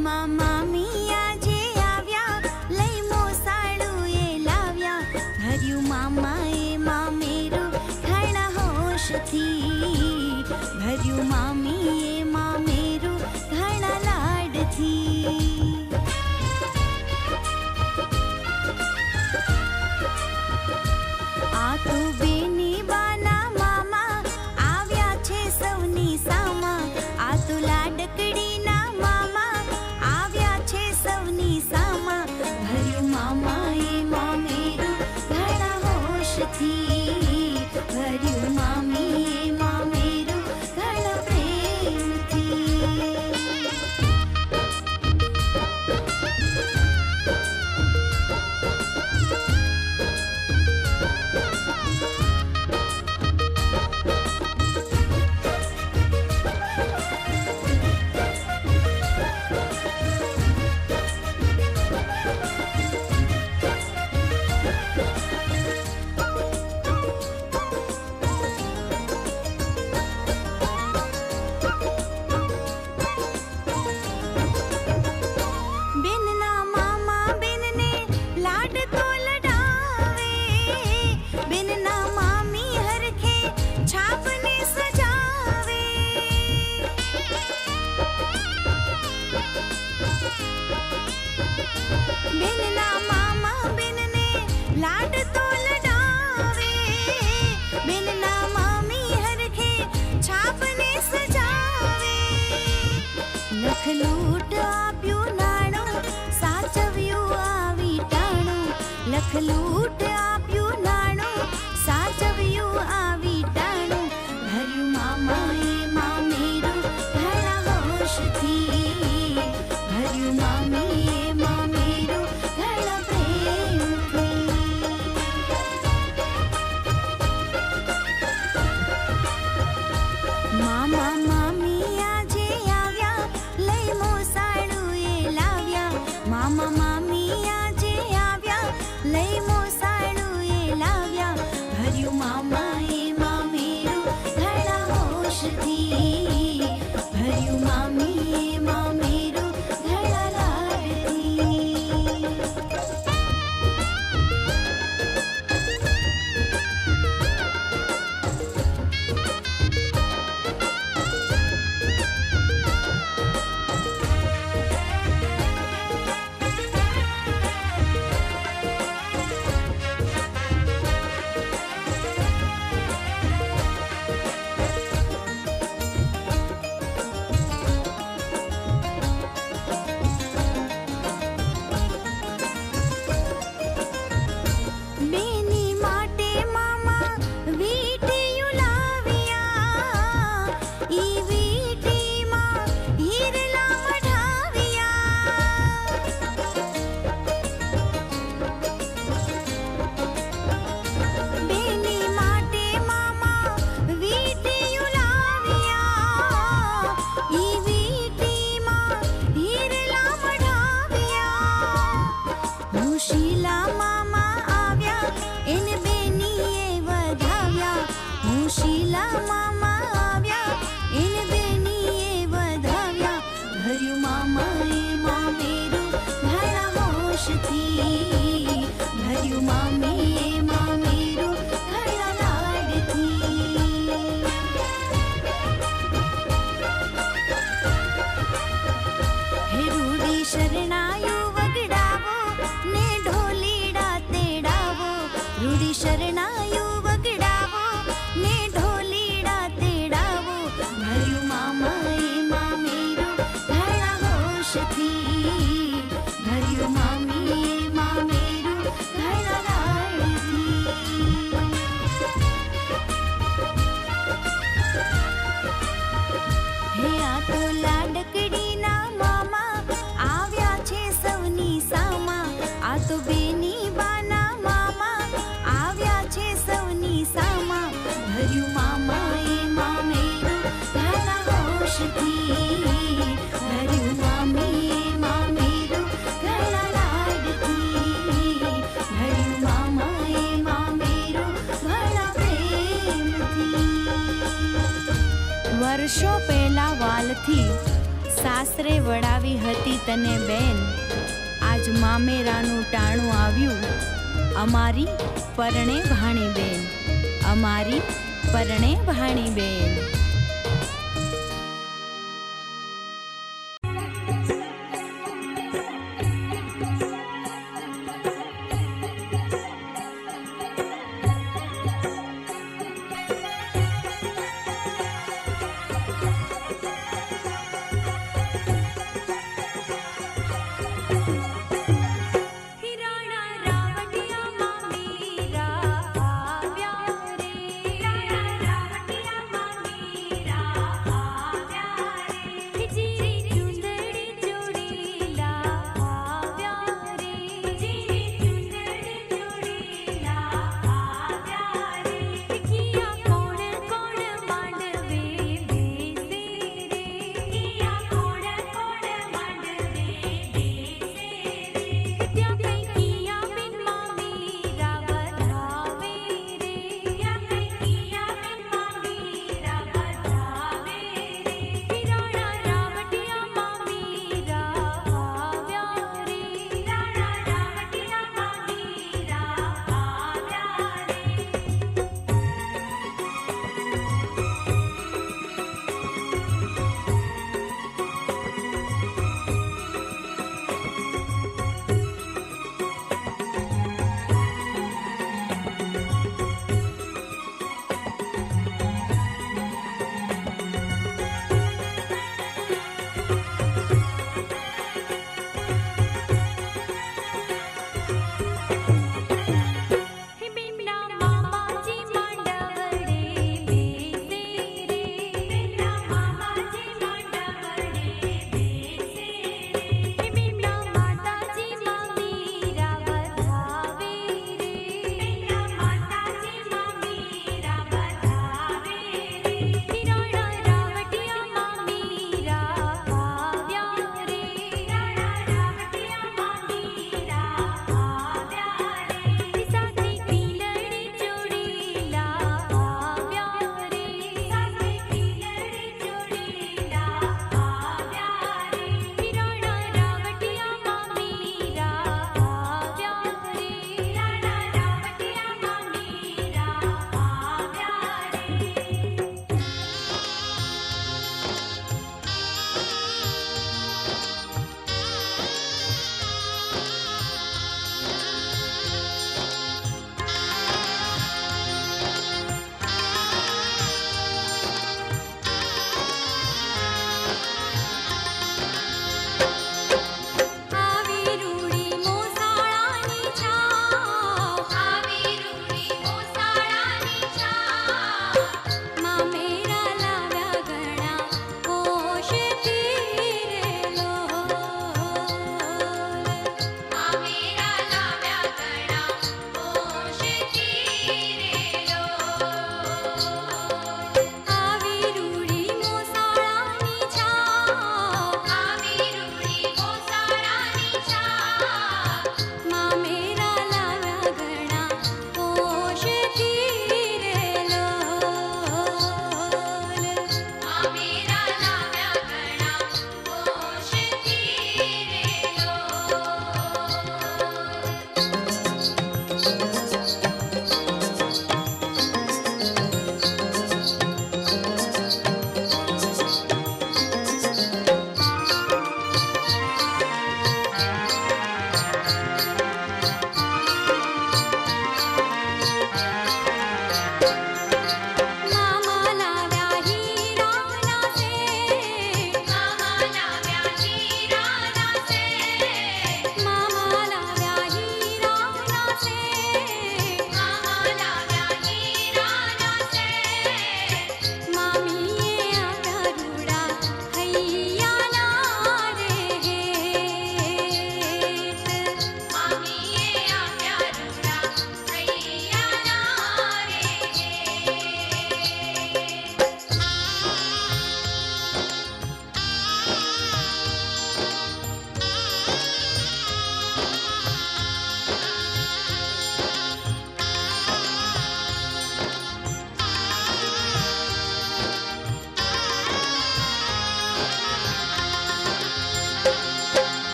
ઘરમાં મામી આજે આવ્યા, લઈ મોસાળું એ લાવ્યા. ભર્યું મામાએ મામેરું ઘણા હોશથી, ભર્યું મામીએ મામેરું ઘણા લાડથી. આ તો બેની બાના મામા આવ્યા છે સૌની સામા. આ તો લાડકડીના મામા આવ્યા છે સૌની સામા. ભર્યું મામાએ મામેરું ઘણા હોશથી, ભર્યું મામીએ મામેરું ઘણા પ્રેમથી. બેનના મામા બેનને લાડ તો લડાવે, બેનના મામી હરખે છાપને સજાવે. બેનના મામા બેનને લાડ તો લડાવે, બેનના મામી હરખે છાપને સજાવે. લખલૂટ આપ્યું નાણું, સાચવ્યું આવી ટાણું. લખલૂટ આપ્યું નાણું, સાચવ્યું આવી ટાણું. ભર્યું મામાએ મામેરું ઘણા હોશથી, ભર્યું મામીએ મામેરું ઘણા પ્રેમથી. મામા મામી આજે આવ્યા, લઈ મોસાળું એ લાવ્યા. મામા મામી આજે આવ્યા, લઈ મોસાળું એ લાવ્યા. ભર્યું મામાએ મામેરું ઘણા હોશથી, ભર્યું મામીએ મામેરું ઘણા લાડથી. બેની માટે મામા વીંટીયું લાવ્યા, ઈ વીંટીમાં હીરલા મઢાવ્યા. બેની માટે મામા વીંટીયું લાવ્યા, ઈ વીંટીમાં હીરલા મઢાવ્યા. મુશીલા મામા આવ્યા, એને બેનીએ વધાવ્યા. મુશીલા મામા આવ્યા, એને બેનીએ વધાવ્યા. ભર્યું મામાએ મામેરું ઘણા હોશથી, ભર્યું મામીએ મામેરું ઘણા લાડથી. હે રૂડી શરણાયું વગડાવો, ને ઢોલીડા તેડાવો. રૂડી શરણાયું વગડાવો, ને ઢોલીડા તેડાવો. ભર્યું મામાએ મામેરું ઘણા હોશથી, ભર્યું મામીએ મામેરું ઘણા લાડથી. હે આ તો લાડકડીના મામા આવ્યા છે સૌની સામા. આ તો બેની બાના મામા આવ્યા છે સૌની સામા. ભર્યું મામાએ મામેરું ઘણા હોશથી, ભર્યું મામીએ મામેરું ઘણા લાડથી. ભર્યું મામાએ મામેરું ઘણા પ્રેમથી. વર્ષો પહેલા વાલથી સાસરે વડાવી હતી તને બેન, આજ મામેરાનું ટાણું આવ્યું, અમારી પરણે ભાણી બેન, અમારી પરણે ભાણી બેન.